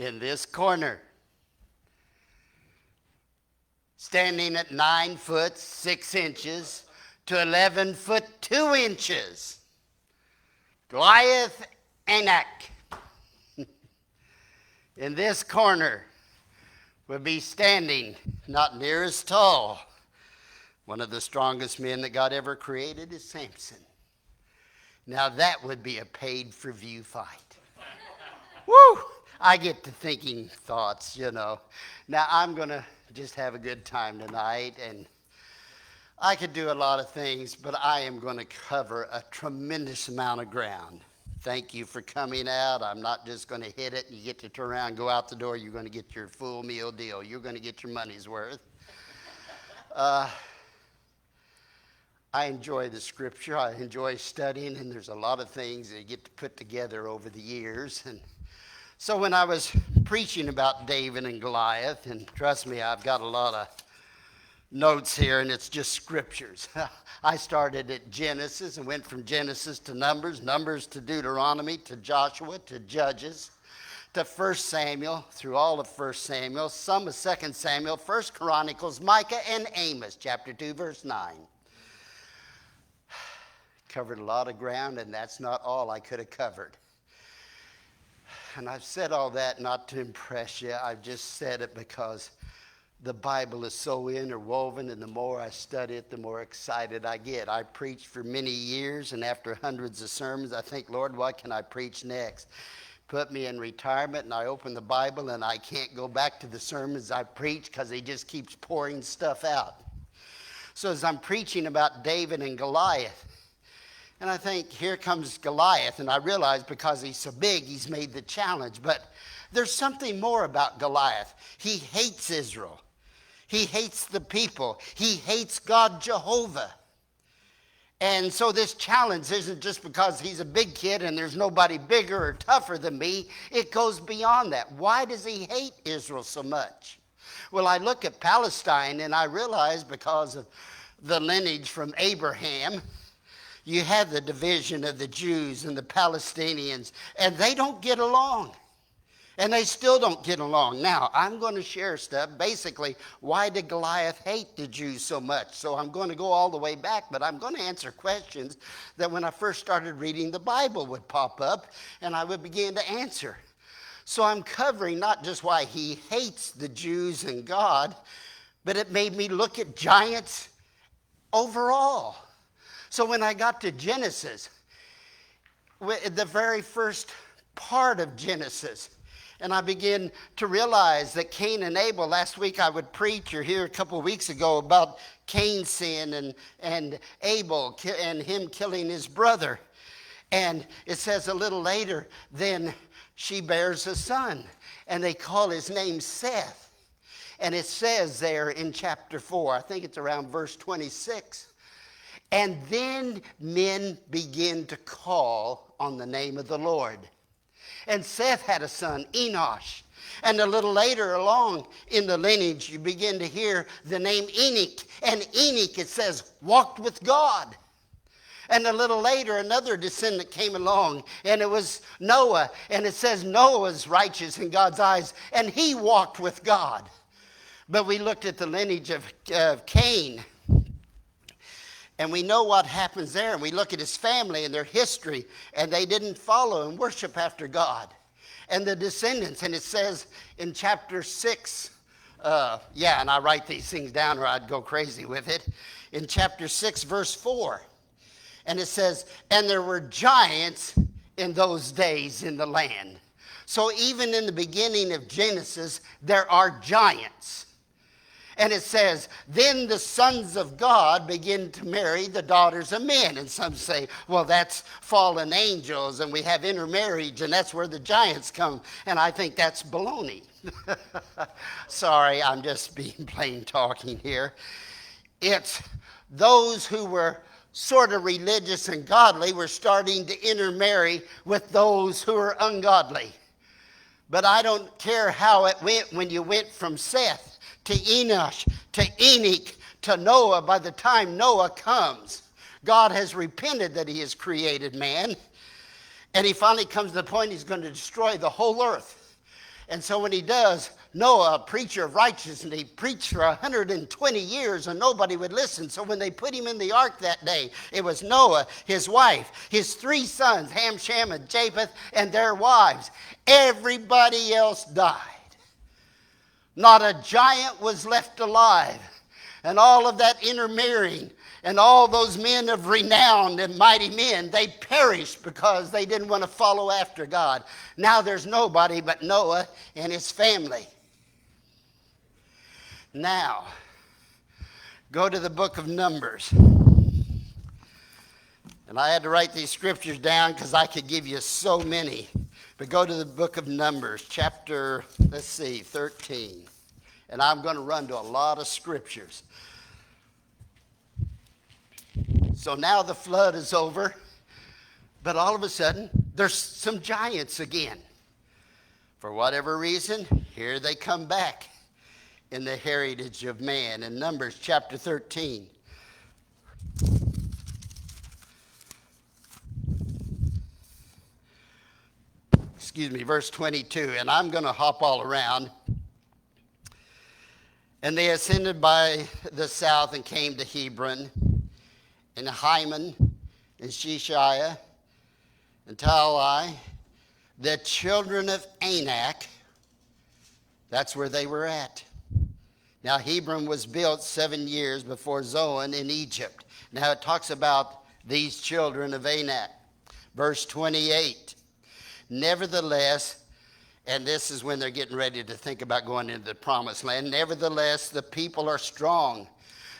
in this corner, standing at 9 foot 6 inches to 11 foot 2 inches, Goliath Anak. In this corner would be standing, not near as tall, one of the strongest men that God ever created is Samson. Now that would be a paid-for-view fight. Woo! I get to thinking thoughts, you know. Now I'm going to just have a good time tonight, and I could do a lot of things, but I am going to cover a tremendous amount of ground. Thank you for coming out. I'm not just going to hit it and you get to turn around and go out the door. You're going to get your full meal deal. You're going to get your money's worth. I enjoy the scripture. I enjoy studying, and there's a lot of things that you get to put together over the years. And so when I was preaching about David and Goliath, and trust me, I've got a lot of notes here, and it's just scriptures. I started at Genesis and went from Genesis to Numbers, Numbers to Deuteronomy, to Joshua, to Judges, to 1 Samuel, through all of 1 Samuel, some of 2 Samuel, 1 Chronicles, Micah, and Amos, chapter 2, verse 9. Covered a lot of ground, and that's not all I could have covered. And I've said all that not to impress you. I've just said it because the Bible is so interwoven, and the more I study it, the more excited I get. I preached for many years, and after hundreds of sermons, I think, Lord, what can I preach next? Put me in retirement, and I open the Bible, and I can't go back to the sermons I preach because he just keeps pouring stuff out. So as I'm preaching about David and Goliath, and I think, here comes Goliath, and I realize because he's so big, he's made the challenge. But there's something more about Goliath. He hates Israel. He hates the people. He hates God Jehovah. And so this challenge isn't just because he's a big kid and there's nobody bigger or tougher than me. It goes beyond that. Why does he hate Israel so much? Well, I look at Palestine, and I realize because of the lineage from Abraham, you have the division of the Jews and the Palestinians, and they don't get along. And they still don't get along. Now, I'm going to share stuff. Basically, why did Goliath hate the Jews so much? So I'm going to go all the way back, but I'm going to answer questions that when I first started reading the Bible would pop up, and I would begin to answer. So I'm covering not just why he hates the Jews and God, but it made me look at giants overall. So when I got to Genesis, the very first part of Genesis, and I began to realize that Cain and Abel, last week I would preach or hear a couple of weeks ago about Cain's sin and Abel and him killing his brother. And it says a little later, then she bears a son, and they call his name Seth. And it says there in chapter 4, I think it's around verse 26, and then men begin to call on the name of the Lord. And Seth had a son, Enosh. And a little later along in the lineage, you begin to hear the name Enoch. And Enoch, it says, walked with God. And a little later, another descendant came along, and it was Noah. And it says Noah was righteous in God's eyes, and he walked with God. But we looked at the lineage of Cain, and we know what happens there. And we look at his family and their history, and they didn't follow and worship after God. And the descendants, and it says in chapter 6, and I write these things down or I'd go crazy with it. In chapter 6, verse 4, and it says, and there were giants in those days in the land. So even in the beginning of Genesis, there are giants. And it says, then the sons of God begin to marry the daughters of men. And some say, well, that's fallen angels, and we have intermarriage, and that's where the giants come. And I think that's baloney. Sorry, I'm just being plain talking here. It's those who were sort of religious and godly were starting to intermarry with those who are ungodly. But I don't care how it went when you went from Seth to Enosh, to Enoch, to Noah. By the time Noah comes, God has repented that he has created man. And he finally comes to the point he's going to destroy the whole earth. And so when he does, Noah, a preacher of righteousness, he preached for 120 years and nobody would listen. So when they put him in the ark that day, it was Noah, his wife, his 3 sons, Ham, Shem, and Japheth, and their wives. Everybody else died. Not a giant was left alive. And all of that intermarrying and all those men of renown and mighty men, they perished because they didn't want to follow after God. Now there's nobody but Noah and his family. Now, go to the book of Numbers. And I had to write these scriptures down because I could give you so many. But go to the book of Numbers, chapter, 13. And I'm going to run to a lot of scriptures. So now the flood is over, but all of a sudden, there's some giants again. For whatever reason, here they come back in the heritage of man. In Numbers chapter 13. Verse 22, and I'm going to hop all around. And they ascended by the south and came to Hebron, and Hyman, and Sheshaiah, and Talai, the children of Anak. That's where they were at. Now Hebron was built 7 years before Zoan in Egypt. Now it talks about these children of Anak. Verse 28, nevertheless, and this is when they're getting ready to think about going into the promised land. Nevertheless, the people are strong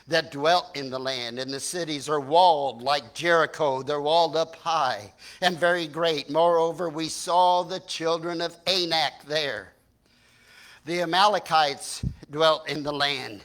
that dwelt in the land, and the cities are walled like Jericho. They're walled up high and very great. Moreover, we saw the children of Anak there. The Amalekites dwelt in the land,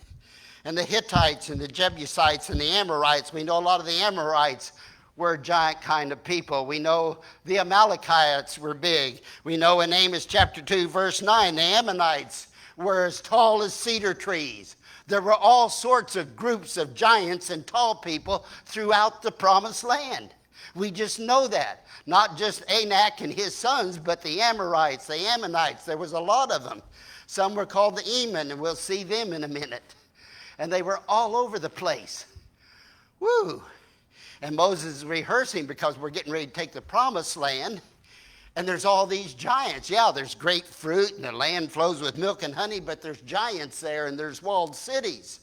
and the Hittites and the Jebusites and the Amorites. We know a lot of the Amorites were giant kind of people. We know the Amalekites were big. We know in Amos chapter 2, verse 9, the Ammonites were as tall as cedar trees. There were all sorts of groups of giants and tall people throughout the promised land. We just know that. Not just Anak and his sons, but the Amorites, the Ammonites. There was a lot of them. Some were called the Eman, and we'll see them in a minute. And they were all over the place. Woo! And Moses is rehearsing because we're getting ready to take the promised land. And there's all these giants. Yeah, there's great fruit and the land flows with milk and honey, but there's giants there and there's walled cities.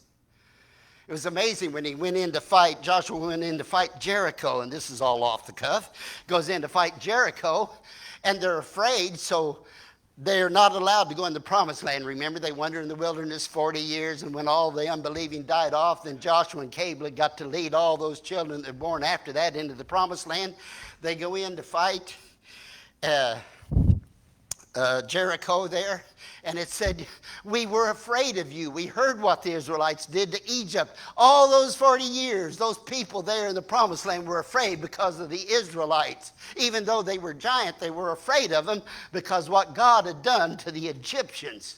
It was amazing when he went in to fight, Joshua went in to fight Jericho, and this is all off the cuff, goes in to fight Jericho, and they're afraid, so they're not allowed to go in the promised land. Remember, they wandered in the wilderness 40 years, and when all the unbelieving died off, then Joshua and Caleb got to lead all those children that were born after that into the promised land. They go in to fight Jericho there, and it said, we were afraid of you. We heard what the Israelites did to Egypt. All those 40 years, those people there in the promised land were afraid because of the Israelites. Even though they were giant, they were afraid of them because what God had done to the Egyptians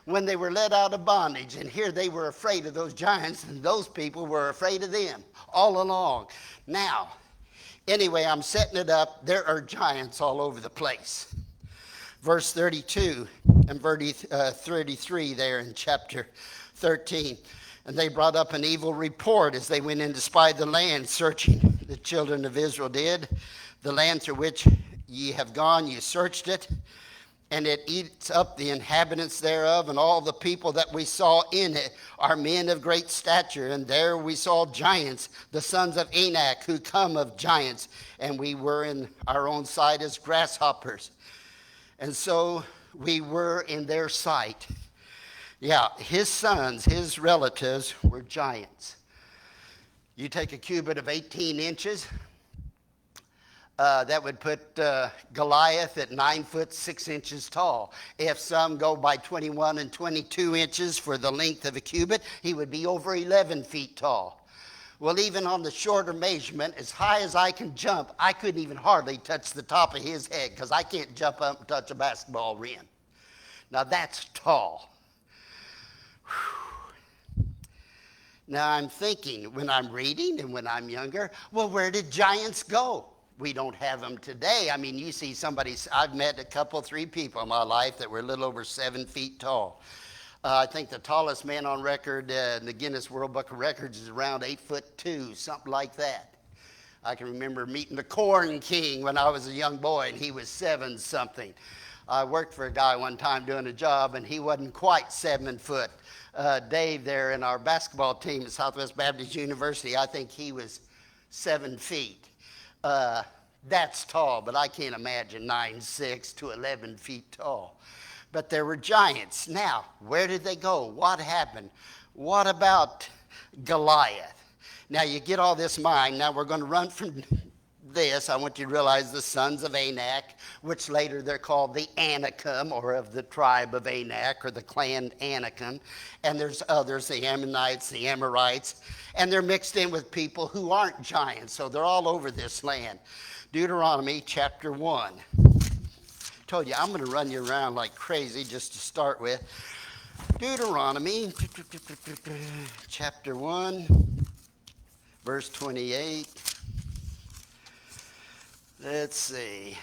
when they were led out of bondage. And here they were afraid of those giants, and those people were afraid of them all along. Now, anyway, I'm setting it up. There are giants all over the place. Verse 32 and verse 33 there in chapter 13. And they brought up an evil report as they went in to spy the land, searching. The children of Israel did. The land through which ye have gone, ye searched it, and it eats up the inhabitants thereof, and all the people that we saw in it are men of great stature. And there we saw giants, the sons of Anak, who come of giants, and we were in our own sight as grasshoppers. And so we were in their sight. Yeah, his sons, his relatives were giants. You take a cubit of 18 inches, that would put Goliath at 9 foot 6 inches tall. If some go by 21 and 22 inches for the length of a cubit, he would be over 11 feet tall. Well, even on the shorter measurement, as high as I can jump, I couldn't even hardly touch the top of his head because I can't jump up and touch a basketball rim. Now that's tall. Whew. Now I'm thinking when I'm reading and when I'm younger, well, where did giants go? We don't have them today. I mean, you see I've met a couple, 3 people in my life that were a little over 7 feet tall. I think the tallest man on record in the Guinness World Book of Records is around 8'2", something like that. I can remember meeting the Corn King when I was a young boy, and he was 7 something. I worked for a guy one time doing a job, and he wasn't quite 7 foot. Dave there in our basketball team at Southwest Baptist University, I think he was 7 feet. That's tall, but I can't imagine 9'6" to 11 feet tall. But there were giants. Now, where did they go? What happened? What about Goliath? Now, you get all this in mind. Now, we're going to run from this. I want you to realize the sons of Anak, which later they're called the Anakim, or of the tribe of Anak, or the clan Anakim. And there's others, the Ammonites, the Amorites, and they're mixed in with people who aren't giants. So they're all over this land. Deuteronomy chapter 1. Told you I'm going to run you around like crazy just to start with. Deuteronomy chapter 1, verse 28. Let's see.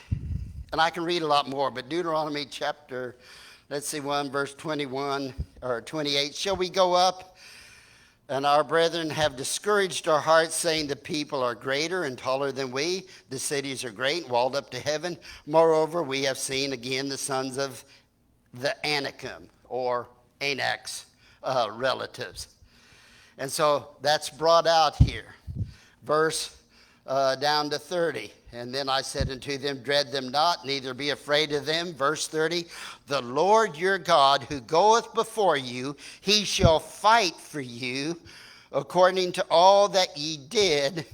And I can read a lot more, but Deuteronomy chapter, 1, verse 21 or 28. Shall we go up? And our brethren have discouraged our hearts, saying the people are greater and taller than we. The cities are great, walled up to heaven. Moreover, we have seen again the sons of the Anakim, or Anak's relatives. And so that's brought out here. Verse down to 30. And then I said unto them, dread them not, neither be afraid of them. Verse 30, the Lord your God who goeth before you, he shall fight for you according to all that he did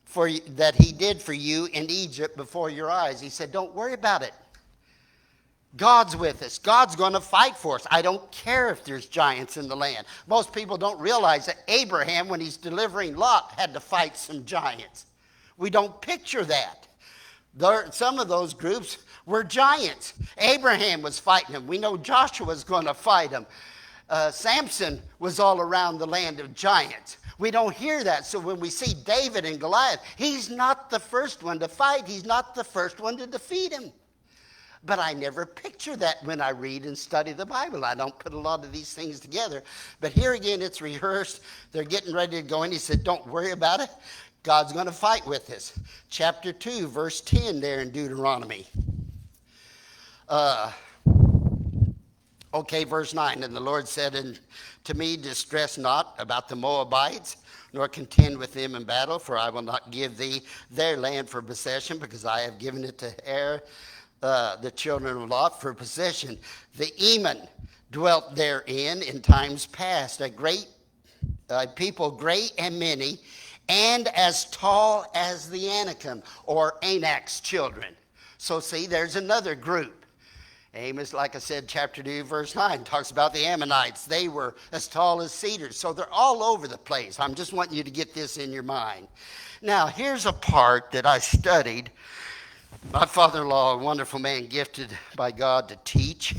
for you in Egypt before your eyes. He said, don't worry about it. God's with us. God's going to fight for us. I don't care if there's giants in the land. Most people don't realize that Abraham, when he's delivering Lot, had to fight some giants. We don't picture that. Some of those groups were giants. Abraham was fighting them. We know Joshua was going to fight them. Samson was all around the land of giants. We don't hear that. So when we see David and Goliath, he's not the first one to fight. He's not the first one to defeat him. But I never picture that when I read and study the Bible. I don't put a lot of these things together. But here again, it's rehearsed. They're getting ready to go in. He said, don't worry about it. God's going to fight with us. Chapter 2, verse 10 there in Deuteronomy. Verse 9. And the Lord said to me, distress not about the Moabites, nor contend with them in battle, for I will not give thee their land for possession, because I have given it to the children of Lot for possession. The Eman dwelt therein in times past, a great people, great and many, and as tall as the Anakim, or Anak's children. So see, there's another group. Amos, like I said, chapter 2, verse 9, talks about the Ammonites. They were as tall as cedars. So they're all over the place. I'm just wanting you to get this in your mind. Now, here's a part that I studied. My father-in-law, a wonderful man, gifted by God to teach.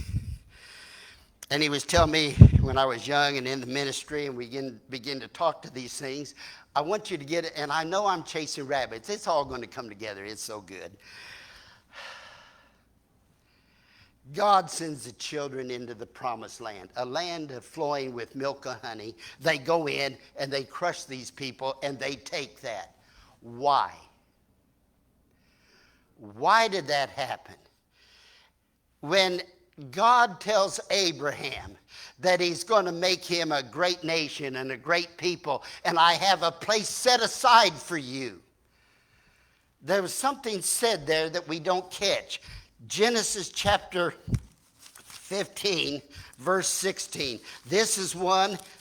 And he was telling me when I was young and in the ministry, and we begin to talk to these things, I want you to get it, and I know I'm chasing rabbits. It's all going to come together. It's so good. God sends the children into the promised land, a land flowing with milk and honey. They go in, and they crush these people, and they take that. Why? Why did that happen? When God tells Abraham that he's going to make him a great nation and a great people, and I have a place set aside for you. There was something said there that we don't catch. Genesis chapter 15, verse 16. This is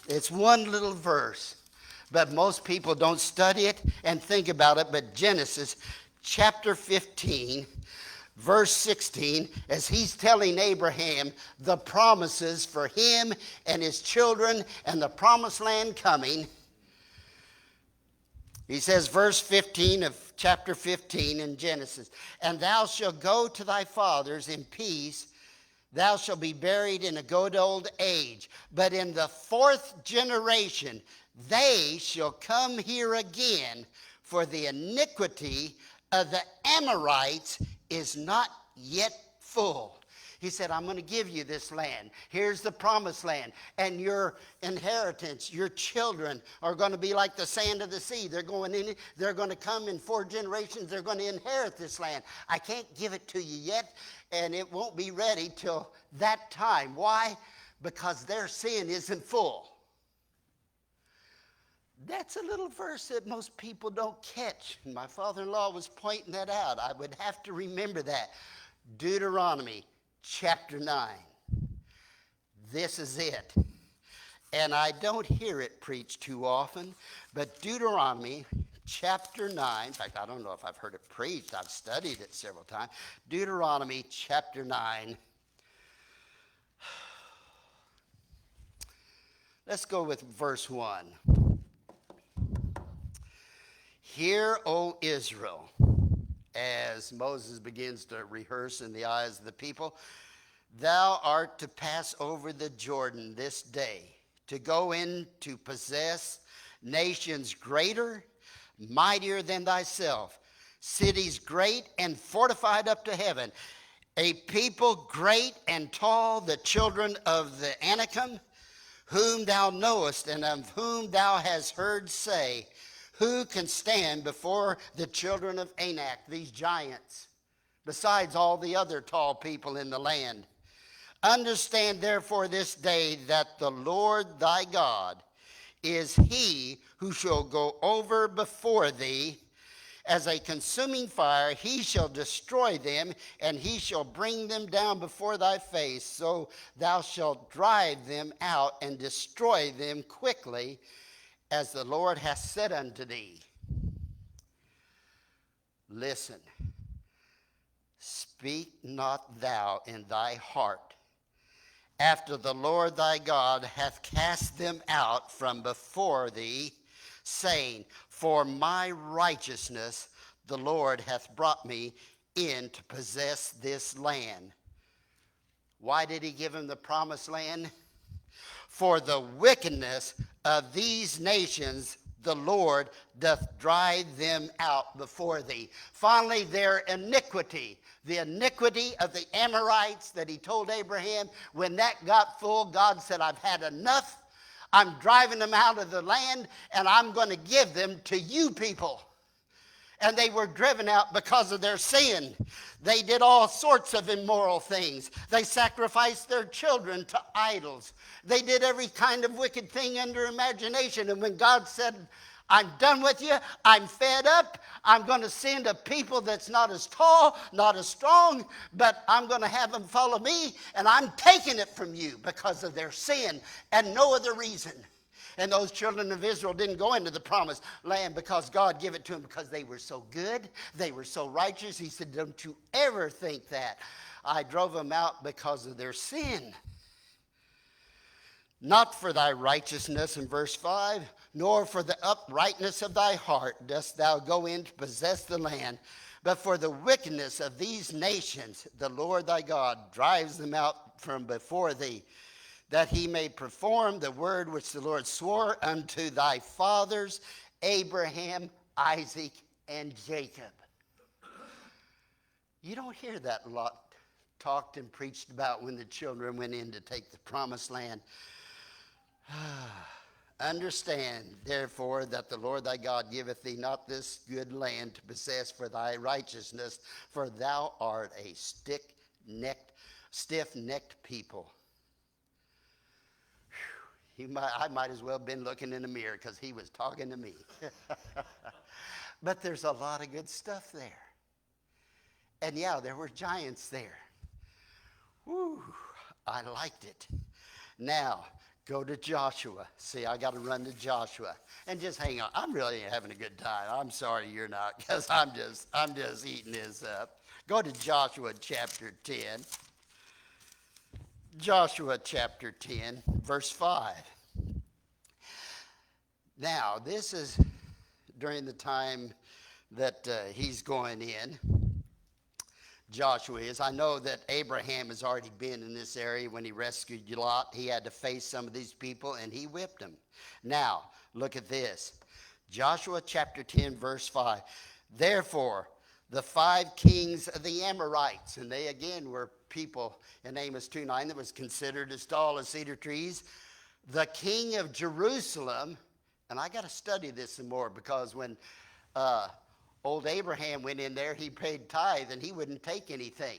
it's one little verse, but most people don't study it and think about it. But Genesis chapter 15, verse 16, as he's telling Abraham the promises for him and his children and the promised land coming. He says, verse 15 of chapter 15 in Genesis, and thou shalt go to thy fathers in peace. Thou shalt be buried in a good old age. But in the 4th generation, they shall come here again, for the iniquity of the Amorites is not yet full. He said, I'm going to give you this land. Here's the promised land. And your inheritance, your children are going to be like the sand of the sea. They're going in. They're going to come in 4 generations. They're going to inherit this land. I can't give it to you yet, and it won't be ready till that time. Why? Because their sin isn't full. That's a little verse that most people don't catch. My father-in-law was pointing that out. I would have to remember that. Deuteronomy chapter 9. This is it. And I don't hear it preached too often, but Deuteronomy chapter 9, in fact, I don't know if I've heard it preached. I've studied it several times. Deuteronomy chapter 9. Let's go with verse 1. Hear, O Israel, as Moses begins to rehearse in the eyes of the people, thou art to pass over the Jordan this day, to go in to possess nations greater, mightier than thyself, cities great and fortified up to heaven, a people great and tall, the children of the Anakim, whom thou knowest and of whom thou hast heard say, who can stand before the children of Anak, these giants, besides all the other tall people in the land? Understand therefore this day that the Lord thy God is he who shall go over before thee as a consuming fire. He shall destroy them, and he shall bring them down before thy face. So thou shalt drive them out and destroy them quickly, as the Lord hath said unto thee. Listen, speak not thou in thy heart, after the Lord thy God hath cast them out from before thee, saying, for my righteousness the Lord hath brought me in to possess this land. Why did he give him the promised land? For the wickedness of these nations the Lord doth drive them out before thee. Finally, their iniquity, the iniquity of the Amorites that he told Abraham, when that got full, God said, I've had enough. I'm driving them out of the land, and I'm going to give them to you people. And they were driven out because of their sin. They did all sorts of immoral things. They sacrificed their children to idols. They did every kind of wicked thing under imagination. And when God said, I'm done with you, I'm fed up, I'm going to send a people that's not as tall, not as strong, but I'm going to have them follow me, and I'm taking it from you because of their sin and no other reason. And those children of Israel didn't go into the promised land because God gave it to them because they were so good, they were so righteous. He said, don't you ever think that. I drove them out because of their sin. Not for thy righteousness, in verse 5, nor for the uprightness of thy heart dost thou go in to possess the land, but for the wickedness of these nations the Lord thy God drives them out from before thee, that he may perform the word which the Lord swore unto thy fathers, Abraham, Isaac, and Jacob. You don't hear that a lot talked and preached about when the children went in to take the promised land. Understand, therefore, that the Lord thy God giveth thee not this good land to possess for thy righteousness, for thou art a stiff-necked people. I might as well have been looking in the mirror because he was talking to me. But there's a lot of good stuff there. And yeah, there were giants there. Woo, I liked it. Now, go to Joshua. See, I got to run to Joshua. And just hang on. I'm really having a good time. I'm sorry you're not, because I'm just eating this up. Go to Joshua chapter 10. Joshua chapter 10, verse 5. Now, this is during the time that he's going in. Joshua is. I know that Abraham has already been in this area when he rescued Lot. He had to face some of these people, and he whipped them. Now, look at this. Joshua chapter 10, verse 5. Therefore, the 5 kings of the Amorites. And they again were people in Amos 2:9 that was considered as tall as cedar trees. The king of Jerusalem, and I got to study this some more, because when old Abraham went in there, he paid tithe and he wouldn't take anything.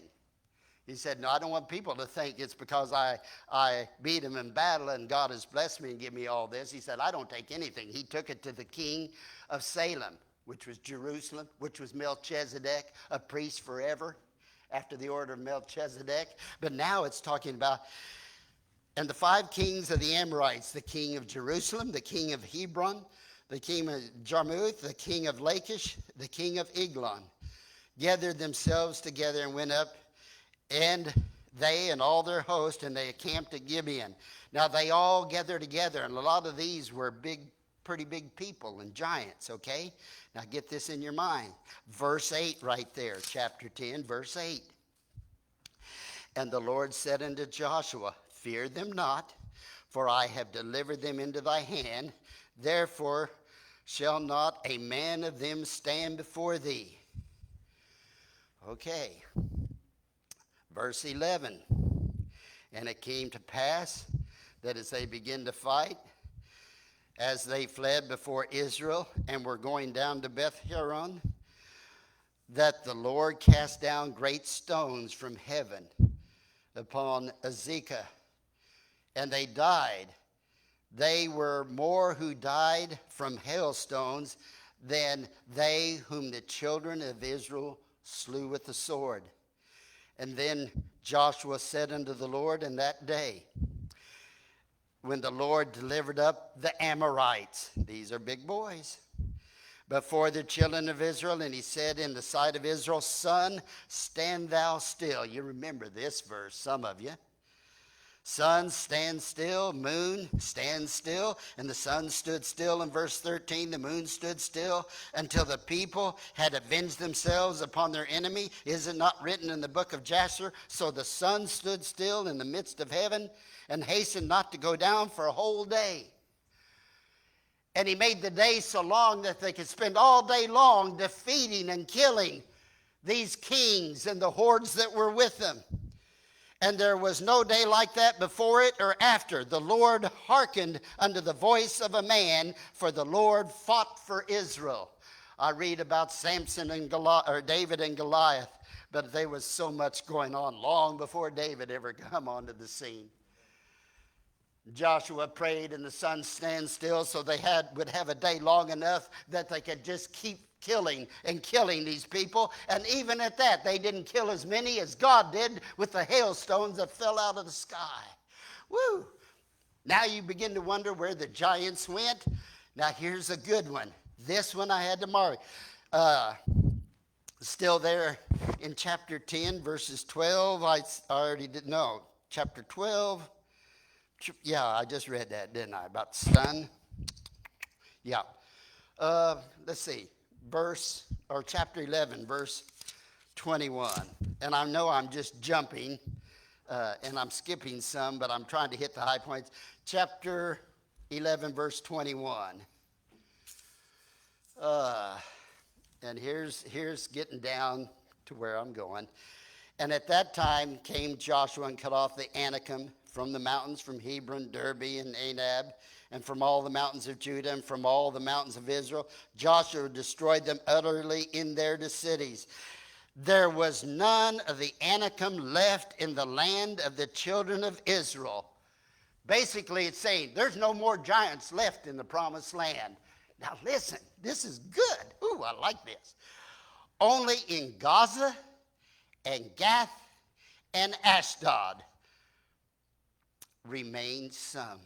He said, no, I don't want people to think it's because I beat him in battle and God has blessed me and given me all this. He said, I don't take anything. He took it to the king of Salem, which was Jerusalem, which was Melchizedek, a priest forever after the order of Melchizedek. But now it's talking about, and the 5 kings of the Amorites, the king of Jerusalem, the king of Hebron, the king of Jarmuth, the king of Lachish, the king of Eglon, gathered themselves together and went up, and they and all their host, and they camped at Gibeon. Now they all gathered together, and a lot of these were pretty big people and giants, okay? Now get this in your mind. Verse 8 right there, chapter 10, verse 8. And the Lord said unto Joshua, fear them not, for I have delivered them into thy hand. Therefore shall not a man of them stand before thee. Okay. Verse 11. And it came to pass that as they began to fight, as they fled before Israel and were going down to Beth-horon, that the Lord cast down great stones from heaven upon Azekah, and they died. They were more who died from hailstones than they whom the children of Israel slew with the sword. And then Joshua said unto the Lord in that day, when the Lord delivered up the Amorites, these are big boys, before the children of Israel, and he said in the sight of Israel, sun, stand thou still. You remember this verse, some of you. Sun, stand still. Moon, stand still. And the sun stood still in verse 13. The moon stood still until the people had avenged themselves upon their enemy. Is it not written in the book of Jasher? So the sun stood still in the midst of heaven and hastened not to go down for a whole day. And he made the day so long that they could spend all day long defeating and killing these kings and the hordes that were with them. And there was no day like that before it or after. The Lord hearkened unto the voice of a man, for the Lord fought for Israel. I read about Samson and David and Goliath, but there was so much going on long before David ever come onto the scene. Joshua prayed and the sun stand still, so they would have a day long enough that they could just keep killing these people. And even at that, they didn't kill as many as God did with the hailstones that fell out of the sky. Woo! Now you begin to wonder where the giants went. Now here's a good one. This one I had to mark. Still there in chapter 10, verses 12. I already didn't know. Chapter 12. Yeah, I just read that, didn't I? About the sun. Yeah. Let's see. Chapter 11, verse 21. And I know I'm just jumping and I'm skipping some, but I'm trying to hit the high points. Chapter 11, verse 21. And here's getting down to where I'm going. And at that time came Joshua and cut off the Anakim from the mountains, from Hebron, Derbe, and Anab, and from all the mountains of Judah, and from all the mountains of Israel. Joshua destroyed them utterly in their cities. There was none of the Anakim left in the land of the children of Israel. Basically, it's saying there's no more giants left in the promised land. Now listen, this is good. Ooh, I like this. Only in Gaza and Gath and Ashdod remained some.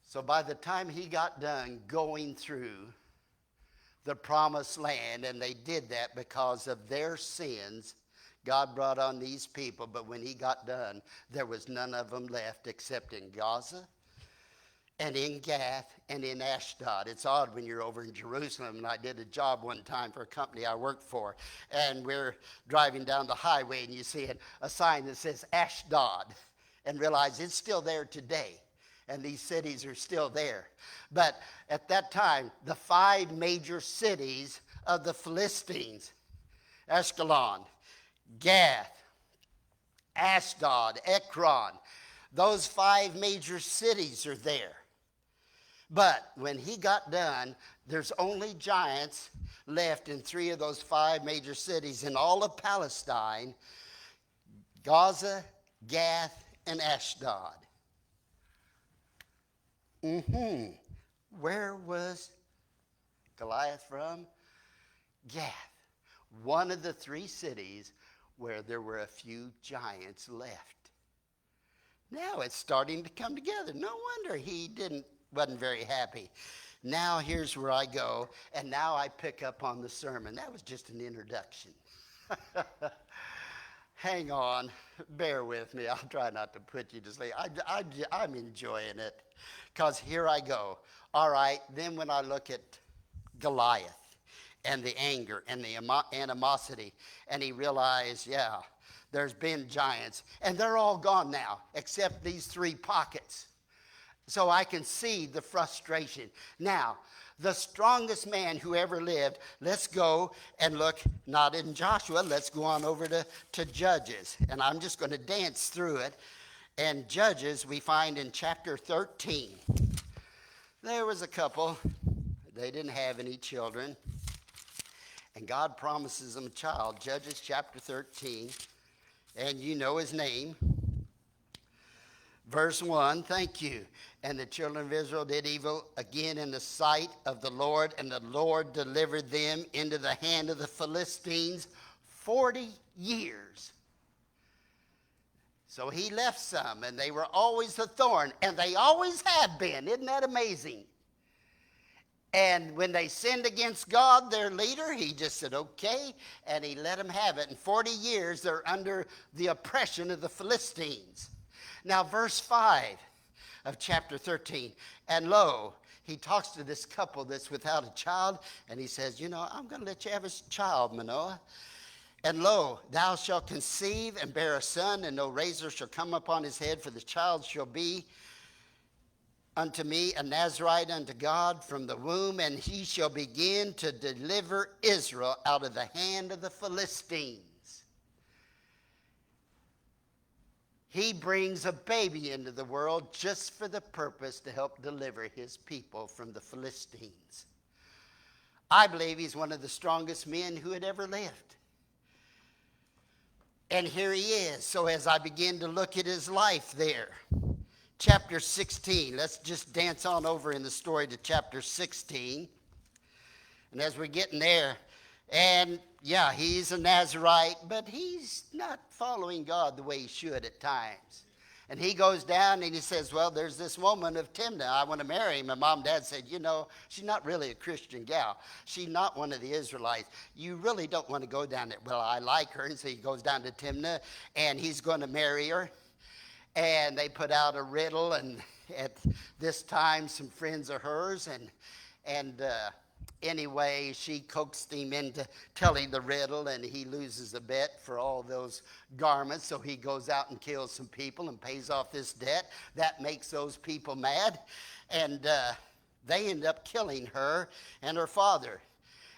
So by the time he got done going through the promised land, and they did that because of their sins, God brought on these people, but when he got done, there was none of them left except in Gaza and in Gath and in Ashdod. It's odd when you're over in Jerusalem, and I did a job one time for a company I worked for, and we're driving down the highway, and you see a sign that says Ashdod, and realize it's still there today, and these cities are still there. But at that time, the 5 major cities of the Philistines: Ashkelon, Gath, Ashdod, Ekron. Those 5 major cities are there. But when he got done, there's only giants left in 3 of those 5 major cities in all of Palestine: Gaza, Gath, and Ashdod. Where was Goliath from? Gath, one of the 3 cities where there were a few giants left. Now it's starting to come together. No wonder he wasn't very happy. Now here's where I go, and now I pick up on the sermon. That was just an introduction. Hang on, bear with me. I'll try not to put you to sleep. I'm enjoying it, because here I go. All right, then when I look at Goliath and the anger and the animosity, and he realized, yeah, there's been giants, and they're all gone now, except these 3 pockets. So I can see the frustration. Now, the strongest man who ever lived, let's go and look, not in Joshua, let's go on over to Judges. And I'm just going to dance through it. And Judges, we find in chapter 13. There was a couple, they didn't have any children, and God promises them a child. Judges chapter 13, and you know his name. Verse 1, thank you. And the children of Israel did evil again in the sight of the Lord, and the Lord delivered them into the hand of the Philistines 40 years. So he left some, and they were always a thorn, and they always have been. Isn't that amazing? And when they sinned against God, their leader, he just said, okay, and he let them have it. In 40 years, they're under the oppression of the Philistines. Now, verse 5 of chapter 13, and lo, he talks to this couple that's without a child, and he says, you know, I'm going to let you have a child, Manoah. And lo, thou shalt conceive and bear a son, and no razor shall come upon his head, for the child shall be unto me a Nazarite unto God from the womb, and he shall begin to deliver Israel out of the hand of the Philistines. He brings a baby into the world just for the purpose to help deliver his people from the Philistines. I believe he's one of the strongest men who had ever lived. And here he is. So as I begin to look at his life there, chapter 16, let's just dance on over in the story to chapter 16. And as we're getting there, and yeah, he's a Nazarite, but he's not following God the way he should at times. And he goes down and he says, well, there's this woman of Timnah. I want to marry him. And mom and dad said, you know, she's not really a Christian gal. She's not one of the Israelites. You really don't want to go down there. Well, I like her. And so he goes down to Timnah and he's going to marry her. And they put out a riddle. And at this time, some friends of hers. Anyway, she coaxed him into telling the riddle, and he loses a bet for all those garments. So he goes out and kills some people and pays off this debt. That makes those people mad, and they end up killing her and her father.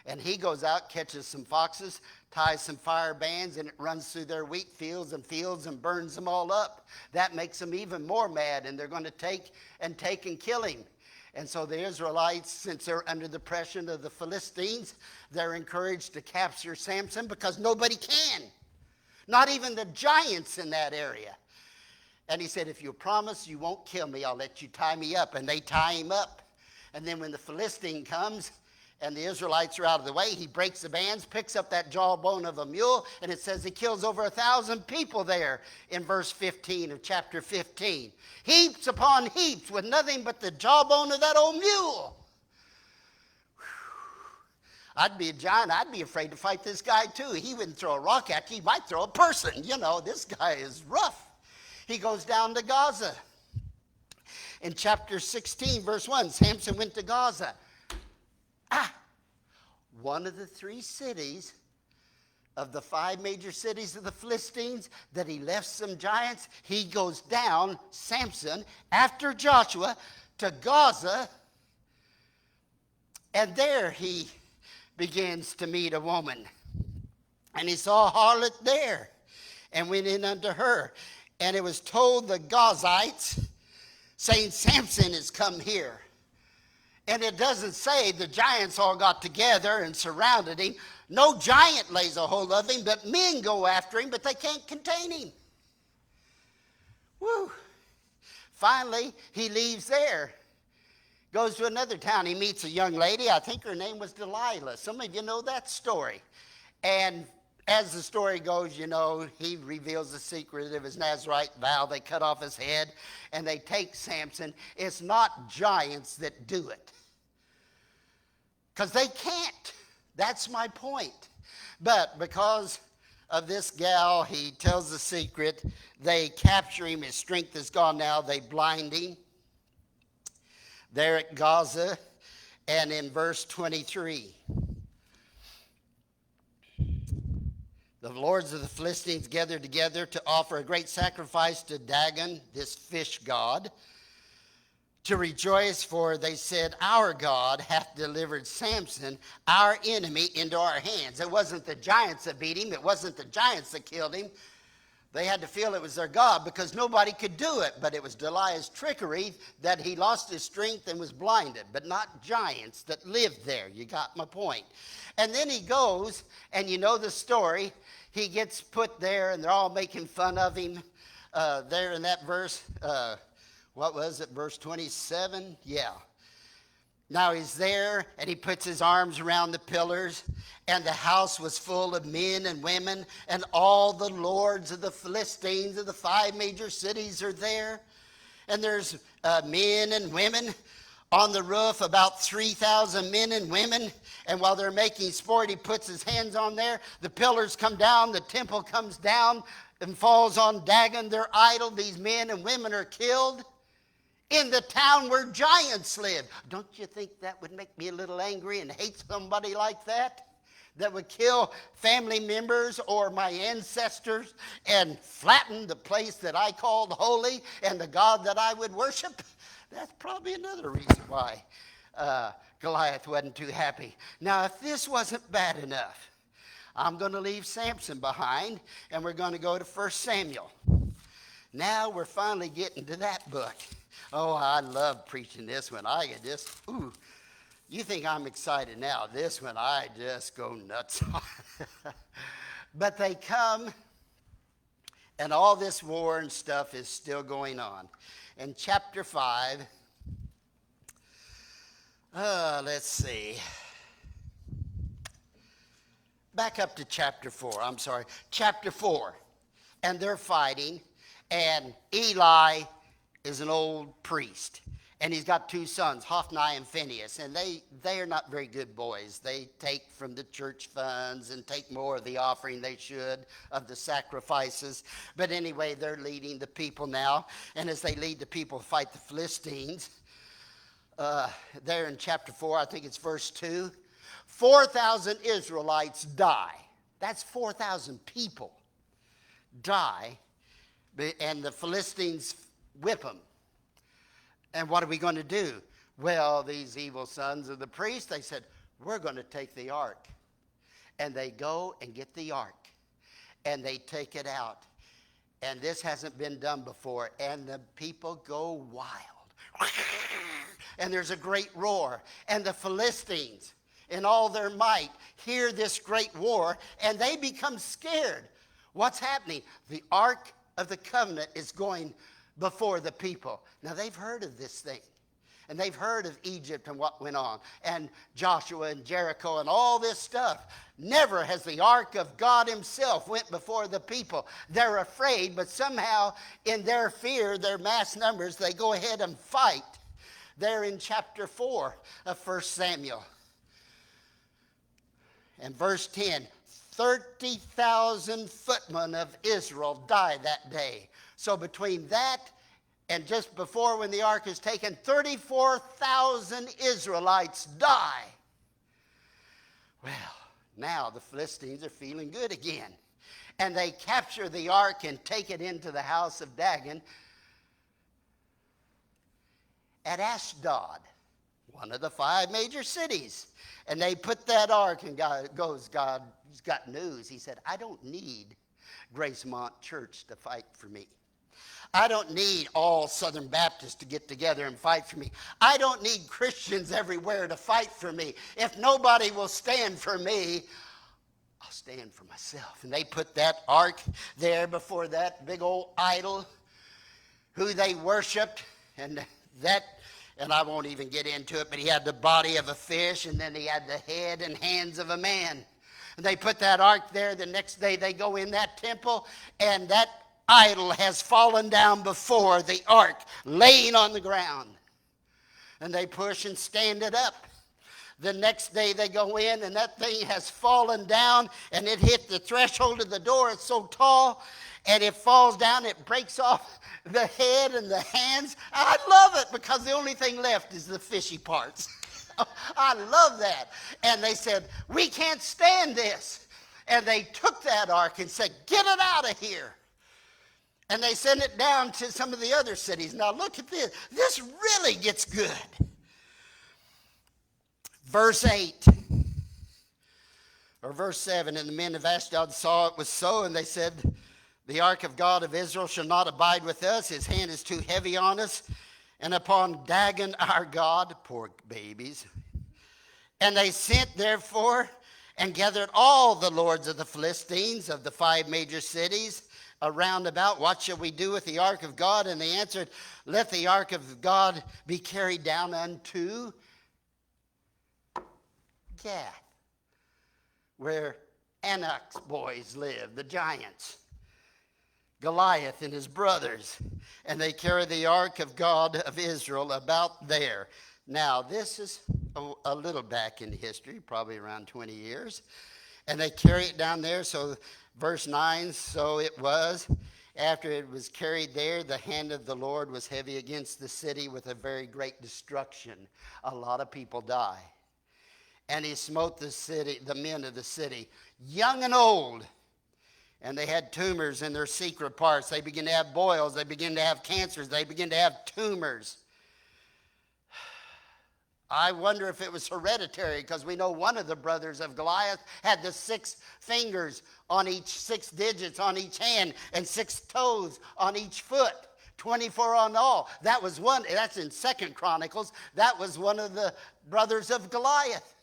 And he goes out, catches some foxes, ties some fire bands, and it runs through their wheat fields and burns them all up. That makes them even more mad, and they're going to take and kill him. And so the Israelites, since they're under the pressure of the Philistines, they're encouraged to capture Samson because nobody can. Not even the giants in that area. And he said, if you promise you won't kill me, I'll let you tie me up. And they tie him up. And then when the Philistine comes and the Israelites are out of the way, he breaks the bands, picks up that jawbone of a mule, and it says he kills over 1,000 people there in verse 15 of chapter 15. Heaps upon heaps with nothing but the jawbone of that old mule. I'd be a giant. I'd be afraid to fight this guy too. He wouldn't throw a rock at you. He might throw a person. You know, this guy is rough. He goes down to Gaza. In chapter 16, verse 1, Samson went to Gaza. One of the 3 cities of the 5 major cities of the Philistines that he left some giants. He goes down, Samson, after Joshua, to Gaza. And there he begins to meet a woman. And he saw a harlot there and went in unto her. And it was told the Gazites, saying, Samson has come here. And it doesn't say the giants all got together and surrounded him. No giant lays a hold of him, but men go after him, but they can't contain him. Woo. Finally, he leaves there. Goes to another town. He meets a young lady. I think her name was Delilah. Some of you know that story. And as the story goes, you know, he reveals the secret of his Nazarite vow. They cut off his head and they take Samson. It's not giants that do it, because they can't. That's my point. But because of this gal, he tells the secret. They capture him. His strength is gone now. They blind him. There at Gaza, and in verse 23. The lords of the Philistines gathered together to offer a great sacrifice to Dagon, this fish god, to rejoice, for they said, our God hath delivered Samson, our enemy, into our hands. It wasn't the giants that beat him. It wasn't the giants that killed him. They had to feel it was their God because nobody could do it. But it was Delilah's trickery that he lost his strength and was blinded, but not giants that lived there. You got my point. And then he goes, and you know the story. He gets put there, and they're all making fun of him there in that verse. What was it, verse 27? Yeah. Now he's there, and he puts his arms around the pillars, and the house was full of men and women, and all the lords of the Philistines of the 5 major cities are there. And there's men and women on the roof, about 3,000 men and women. And while they're making sport, he puts his hands on there. The pillars come down, the temple comes down and falls on Dagon, their idol. These men and women are killed in the town where giants live. Don't you think that would make me a little angry and hate somebody like that? That would kill family members or my ancestors and flatten the place that I called holy and the God that I would worship? That's probably another reason why Goliath wasn't too happy. Now, if this wasn't bad enough, I'm going to leave Samson behind, and we're going to go to 1 Samuel. Now we're finally getting to that book. Oh, I love preaching this one. I get just, ooh, you think I'm excited now. This one, I just go nuts on. But they come, and all this war and stuff is still going on. In chapter 5, let's see. Back up to chapter 4. I'm sorry. Chapter 4. And they're fighting, and Eli is an old priest, and he's got 2 sons, Hophni and Phinehas, and they are not very good boys. They take from the church funds and take more of the offering they should of the sacrifices. But anyway, they're leading the people now, and as they lead the people to fight the Philistines, there in chapter 4, I think it's verse 2, 4,000 Israelites die. That's 4,000 people die, and the Philistines whip them. And what are we going to do? Well, these evil sons of the priest, they said, we're going to take the ark. And they go and get the ark, and they take it out. And this hasn't been done before, and the people go wild. And there's a great roar, and the Philistines in all their might hear this great war, and they become scared. What's happening? The ark of the covenant is going before the people. Now, they've heard of this thing, and they've heard of Egypt and what went on, and Joshua and Jericho and all this stuff. Never has the ark of God himself went before the people. They're afraid, but somehow in their fear, their mass numbers, they go ahead and fight. There in chapter 4 of 1 Samuel. And verse 10, 30,000 footmen of Israel died that day. So between that and just before when the ark is taken, 34,000 Israelites die. Well, now the Philistines are feeling good again. And they capture the ark and take it into the house of Dagon at Ashdod. one of the 5 major cities. And they put that ark, and God goes, God's got news. He said, I don't need Gracemont Church to fight for me. I don't need all Southern Baptists to get together and fight for me. I don't need Christians everywhere to fight for me. If nobody will stand for me, I'll stand for myself. And they put that ark there before that big old idol who they worshiped. And I won't even get into it, but he had the body of a fish, and then he had the head and hands of a man. And they put that ark there. The next day they go in that temple, and that idol has fallen down before the ark, laying on the ground. And they push and stand it up. The next day they go in, and that thing has fallen down, and it hit the threshold of the door. It's so tall, and it falls down. It breaks off the head and the hands. I love it because the only thing left is the fishy parts. I love that. And they said, we can't stand this. And they took that ark and said, get it out of here. And they sent it down to some of the other cities. Now look at this. This really gets good. Verse 8, or verse 7, and the men of Ashdod saw it was so, and they said, the ark of God of Israel shall not abide with us. His hand is too heavy on us. And upon Dagon our God, poor babies. And they sent therefore and gathered all the lords of the Philistines of the 5 major cities around about. What shall we do with the ark of God? And they answered, let the ark of God be carried down unto Gath, where Anak's boys live, the giants, Goliath and his brothers. And they carry the ark of God of Israel about there. Now, this is a little back in history, probably around 20 years. And they carry it down there. So verse 9, so it was, after it was carried there, the hand of the Lord was heavy against the city with a very great destruction. A lot of people die. And he smote the city, the men of the city, young and old. And they had tumors in their secret parts. They began to have boils. They began to have cancers. They began to have tumors. I wonder if it was hereditary, because we know one of the brothers of Goliath had the 6 fingers on each, 6 digits on each hand, and 6 toes on each foot. 24 on all. That was one. That's in 2 Chronicles. That was one of the brothers of Goliath.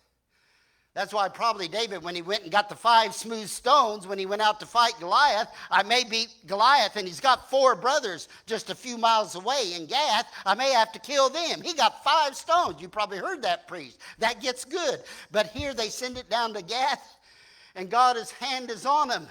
That's why probably David, when he went and got the 5 smooth stones, when he went out to fight Goliath, I may beat Goliath, and he's got 4 brothers just a few miles away in Gath. I may have to kill them. He got 5 stones. You probably heard that preached. That gets good. But here they send it down to Gath, and God's hand is on them.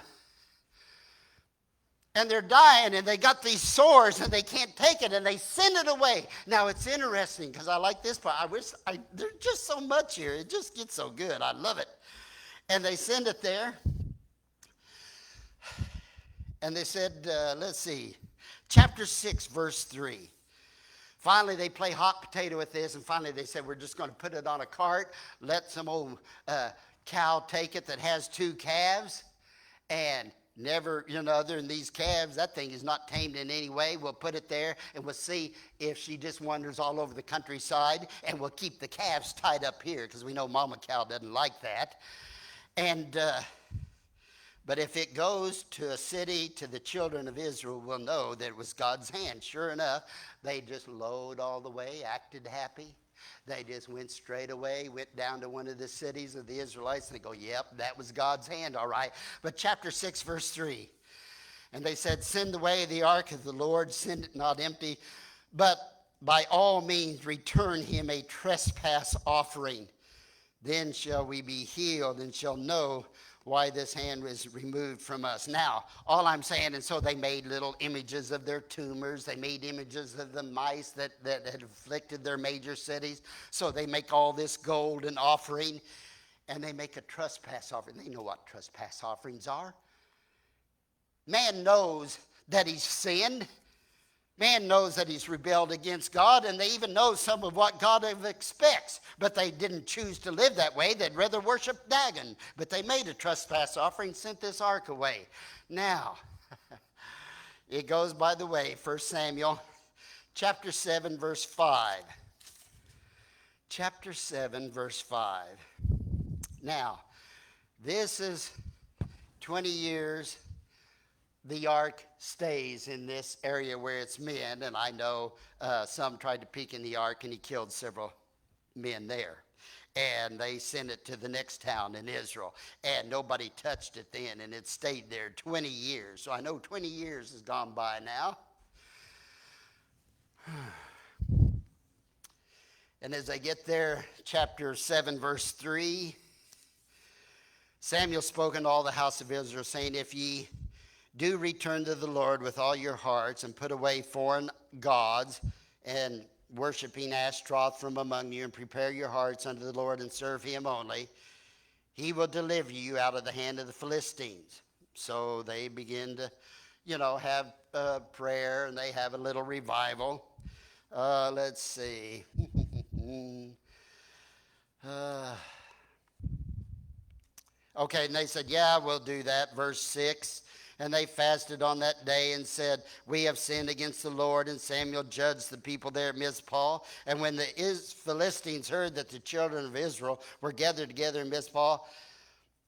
And they're dying, and they got these sores, and they can't take it, and they send it away. Now, it's interesting, because I like this part. There's just so much here. It just gets so good. I love it. And they send it there. And they said, let's see, chapter 6, verse 3. Finally, they play hot potato with this, and finally they said, we're just going to put it on a cart, let some old cow take it that has 2 calves, and never, other than these calves, that thing is not tamed in any way. We'll put it there, and we'll see if she just wanders all over the countryside, and we'll keep the calves tied up here, because we know Mama Cow doesn't like that. And but if it goes to a city, to the children of Israel, we'll know that it was God's hand. Sure enough, they just lowed all the way, acted happy. They just went straight away, went down to one of the cities of the Israelites, and they go, yep, that was God's hand, all right. But chapter 6, verse 3, and they said, send away the ark of the Lord, send it not empty, but by all means return him a trespass offering. Then shall we be healed and shall know why this hand was removed from us. Now, all I'm saying, and so they made little images of their tumors. They made images of the mice that had afflicted their major cities. So they make all this golden offering, and they make a trespass offering. They know what trespass offerings are. Man knows that he's sinned. Man knows that he's rebelled against God, and they even know some of what God expects. But they didn't choose to live that way. They'd rather worship Dagon. But they made a trespass offering, sent this ark away. Now, it goes by the way, 1 Samuel chapter 7, verse 5. chapter 7, verse 5. Now, this is 20 years the ark stays in this area where it's men, and I know some tried to peek in the ark and he killed several men there. And they sent it to the next town in Israel, and nobody touched it then, and it stayed there 20 years. So I know 20 years has gone by now. And as I get there, chapter 7, verse 3, Samuel spoke unto all the house of Israel, saying, if ye do return to the Lord with all your hearts, and put away foreign gods, and worshiping Ashtaroth from among you, and prepare your hearts unto the Lord, and serve him only, he will deliver you out of the hand of the Philistines. So they begin to, have prayer, and they have a little revival. Let's see. Okay, and they said, yeah, we'll do that. Verse 6. And they fasted on that day and said, we have sinned against the Lord. And Samuel judged the people there at Mizpah. And when the Philistines heard that the children of Israel were gathered together in Mizpah,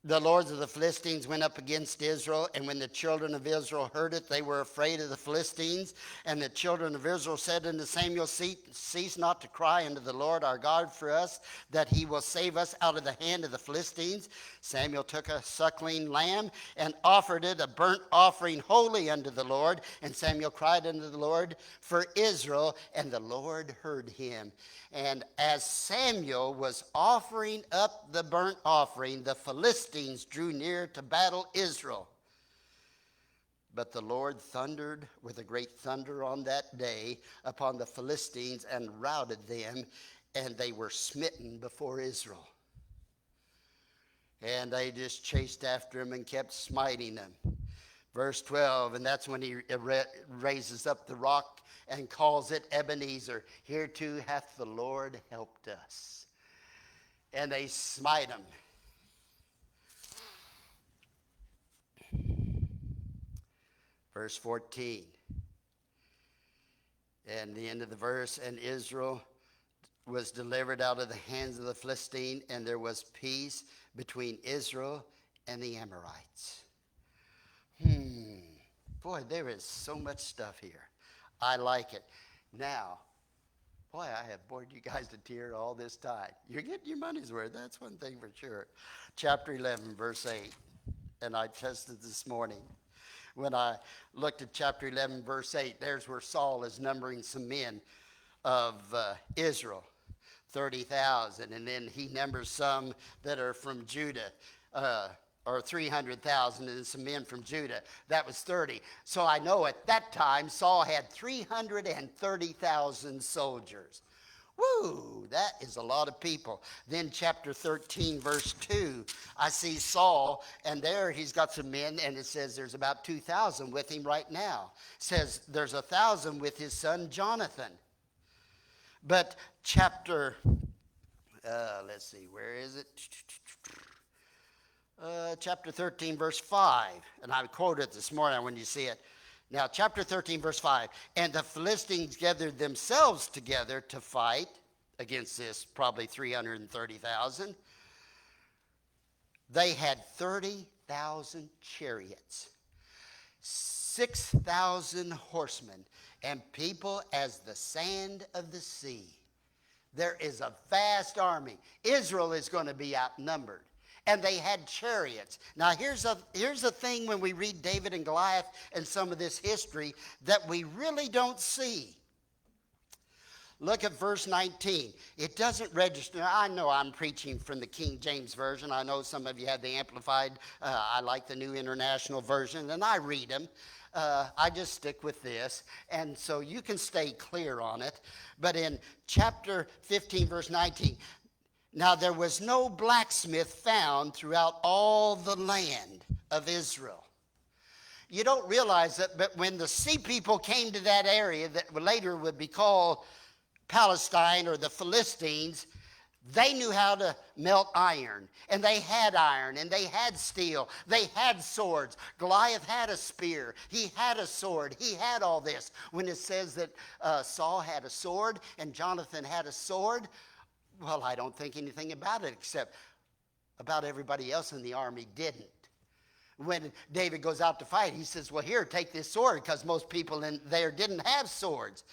the lords of the Philistines went up against Israel. And when the children of Israel heard it, they were afraid of the Philistines. And the children of Israel said unto Samuel, cease not to cry unto the Lord our God for us, that he will save us out of the hand of the Philistines. Samuel took a suckling lamb and offered it a burnt offering wholly unto the Lord. And Samuel cried unto the Lord for Israel, and the Lord heard him. And as Samuel was offering up the burnt offering, the Philistines drew near to battle Israel. But the Lord thundered with a great thunder on that day upon the Philistines and routed them, and they were smitten before Israel. And they just chased after him and kept smiting them. Verse 12, and that's when he raises up the rock and calls it Ebenezer. Hereto hath the Lord helped us. And they smite him. Verse 14. And the end of the verse, and Israel was delivered out of the hands of the Philistine, and there was peace between Israel and the Amorites. Boy, there is so much stuff here. I like it. Now, boy, I have bored you guys to tears all this time. You're getting your money's worth. That's one thing for sure. Chapter 11, verse 8. And I tested this morning. When I looked at chapter 11, verse 8, there's where Saul is numbering some men of Israel, 30,000. And then he numbers some that are from Judah, or 300,000, and some men from Judah. That was 30. So I know at that time, Saul had 330,000 soldiers. Woo, that is a lot of people. Then chapter 13, verse 2, I see Saul, and there he's got some men, and it says there's about 2,000 with him right now. It says there's 1,000 with his son Jonathan. But chapter, let's see, where is it? Chapter 13, verse 5, and I quoted it this morning when you see it. Now, chapter 13, verse 5, and the Philistines gathered themselves together to fight against this probably 330,000. They had 30,000 chariots, 6,000 horsemen, and people as the sand of the sea. There is a vast army. Israel is going to be outnumbered. And they had chariots. Now, here's a thing when we read David and Goliath and some of this history that we really don't see. Look at verse 19. It doesn't register. I know I'm preaching from the King James Version. I know some of you have the Amplified. I like the New International Version, and I read them. I just stick with this, and so you can stay clear on it. But in chapter 15, verse 19, now there was no blacksmith found throughout all the land of Israel. You don't realize that, but when the sea people came to that area that later would be called Palestine or the Philistines, they knew how to melt iron, and they had steel, they had swords. Goliath had a spear, he had a sword, he had all this. When it says that Saul had a sword and Jonathan had a sword, Well, I don't think anything about it except about everybody else in the army didn't. When David goes out to fight, he says, well, here, take this sword, because most people in there didn't have swords.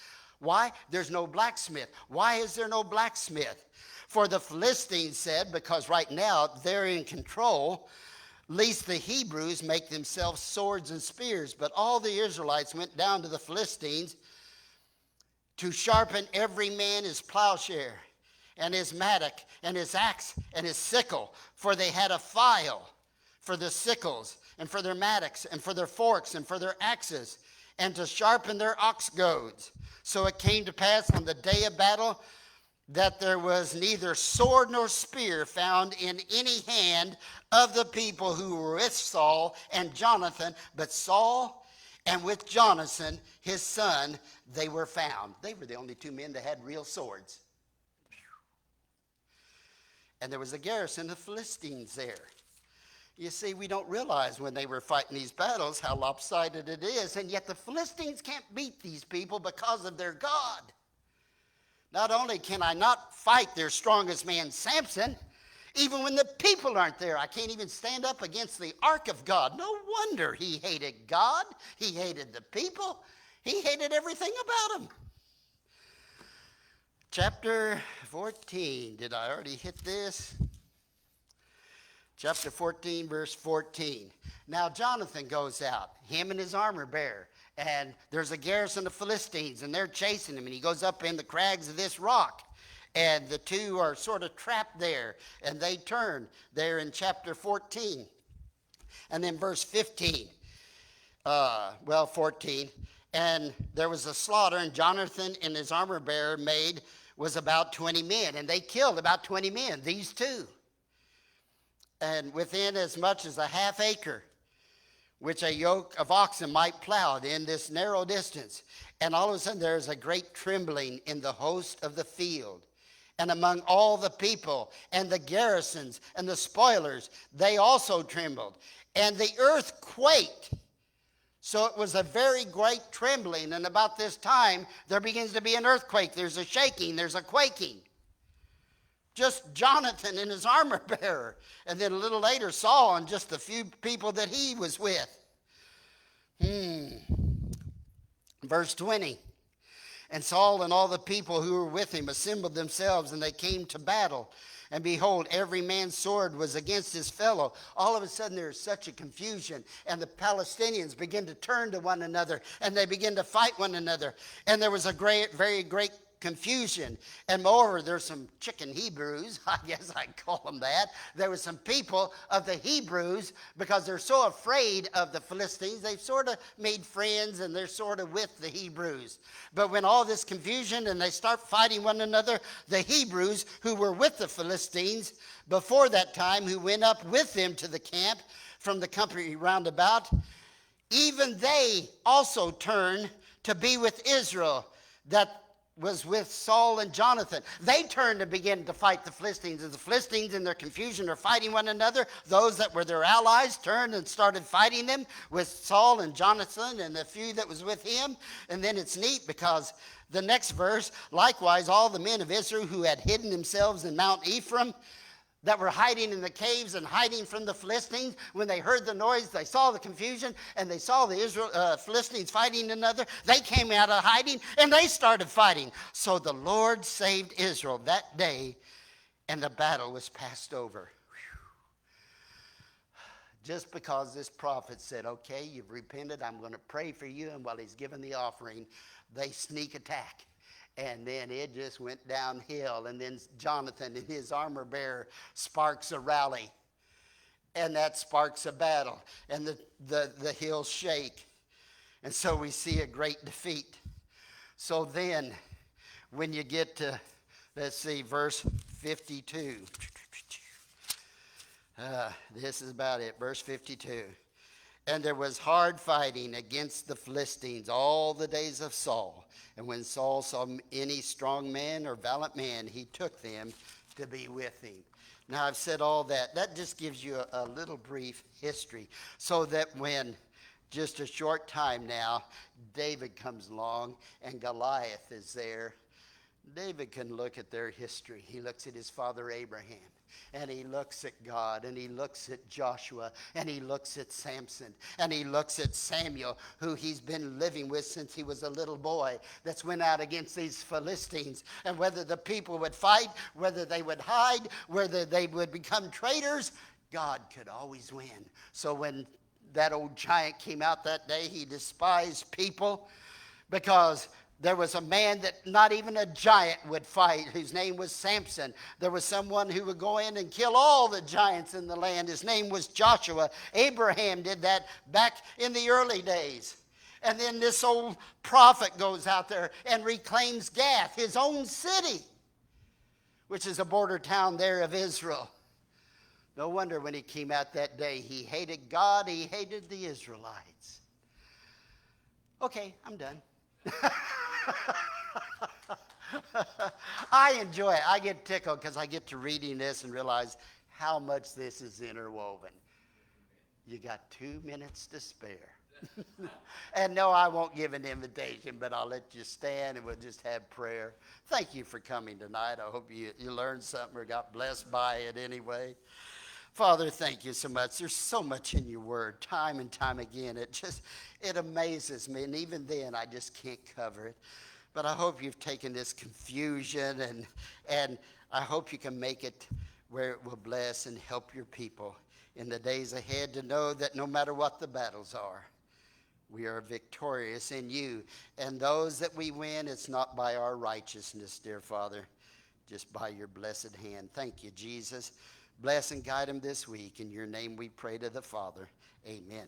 Why? There's no blacksmith. Why is there no blacksmith? For the Philistines said, because right now they're in control, lest the Hebrews make themselves swords and spears. But all the Israelites went down to the Philistines to sharpen every man his plowshare and his mattock and his axe and his sickle, for they had a file for the sickles and for their mattocks and for their forks and for their axes, and to sharpen their ox goads. So it came to pass on the day of battle that there was neither sword nor spear found in any hand of the people who were with Saul and Jonathan, but Saul and with Jonathan his son they were found. They were the only two men that had real swords. And there was a garrison of Philistines there. You see, we don't realize when they were fighting these battles how lopsided it is, and yet the Philistines can't beat these people because of their God. Not only can I not fight their strongest man, Samson, even when the people aren't there, I can't even stand up against the ark of God. No wonder he hated God. He hated the people. He hated everything about them. Chapter 14. Did I already hit this? Chapter 14, verse 14. Now Jonathan goes out, him and his armor bearer, and there's a garrison of Philistines, and they're chasing him, and he goes up in the crags of this rock, and the two are sort of trapped there, and they turn there in chapter 14. And then verse 15, 14. And there was a slaughter, and Jonathan and his armor bearer was about 20 men, and they killed about 20 men, these two. And within as much as a half acre, which a yoke of oxen might plow in this narrow distance. And all of a sudden there is a great trembling in the host of the field, and among all the people, and the garrisons, and the spoilers, they also trembled. And the earth quaked. So it was a very great trembling. And about this time, there begins to be an earthquake. There's a shaking, there's a quaking. Just Jonathan and his armor bearer. And then a little later, Saul and just the few people that he was with. Verse 20. And Saul and all the people who were with him assembled themselves, and they came to battle. And behold, every man's sword was against his fellow. All of a sudden, there's such a confusion. And the Palestinians begin to turn to one another, and they begin to fight one another. And there was a very great confusion. And moreover, there's some chicken Hebrews, I guess I'd call them that. There were some people of the Hebrews, because they're so afraid of the Philistines, they've sort of made friends, and they're sort of with the Hebrews. But when all this confusion and they start fighting one another, the Hebrews who were with the Philistines before that time, who went up with them to the camp from the country round about, even they also turned to be with Israel, that was with Saul and Jonathan. They turned to begin to fight the Philistines. As the Philistines in their confusion are fighting one another, those that were their allies turned and started fighting them with Saul and Jonathan and the few that was with him. And then it's neat, because the next verse, likewise all the men of Israel who had hidden themselves in Mount Ephraim, that were hiding in the caves and hiding from the Philistines, when they heard the noise, they saw the confusion, and they saw the Philistines fighting another, they came out of hiding, and they started fighting. So the Lord saved Israel that day, and the battle was passed over. Just because this prophet said, okay, you've repented, I'm going to pray for you, and while he's giving the offering, they sneak attack. And then it just went downhill. And then Jonathan and his armor bearer sparks a rally. And that sparks a battle. And the hills shake. And so we see a great defeat. So then, when you get to, let's see, verse 52. This is about it, verse 52. And there was hard fighting against the Philistines all the days of Saul. And when Saul saw any strong man or valiant man, he took them to be with him. Now, I've said all that. That just gives you a little brief history, so that when just a short time now, David comes along and Goliath is there David can look at their history. He looks at his father Abraham, and he looks at God, and he looks at Joshua, and he looks at Samson, and he looks at Samuel, who he's been living with since he was a little boy, that's went out against these Philistines. And whether the people would fight, whether they would hide, whether they would become traitors, God could always win. So when that old giant came out that day, he despised people because there was a man that not even a giant would fight, whose name was Samson. There was someone who would go in and kill all the giants in the land. His name was Joshua. Abraham did that back in the early days. And then this old prophet goes out there and reclaims Gath, his own city, which is a border town there of Israel. No wonder when he came out that day, he hated God, he hated the Israelites. Okay, I'm done. I enjoy it. I get tickled because I get to reading this and realize how much this is interwoven. You got 2 minutes to spare. And no, I won't give an invitation, but I'll let you stand and we'll just have prayer. Thank you for coming tonight. I hope you learned something or got blessed by it anyway. Father, thank you so much. There's so much in your word, time and time again. It amazes me, and even then I just can't cover it. But I hope you've taken this confusion, and I hope you can make it where it will bless and help your people in the days ahead to know that no matter what the battles are, we are victorious in you. And those that we win, it's not by our righteousness, dear Father, just by your blessed hand. Thank you, Jesus. Bless and guide them this week. In your name we pray to the Father. Amen.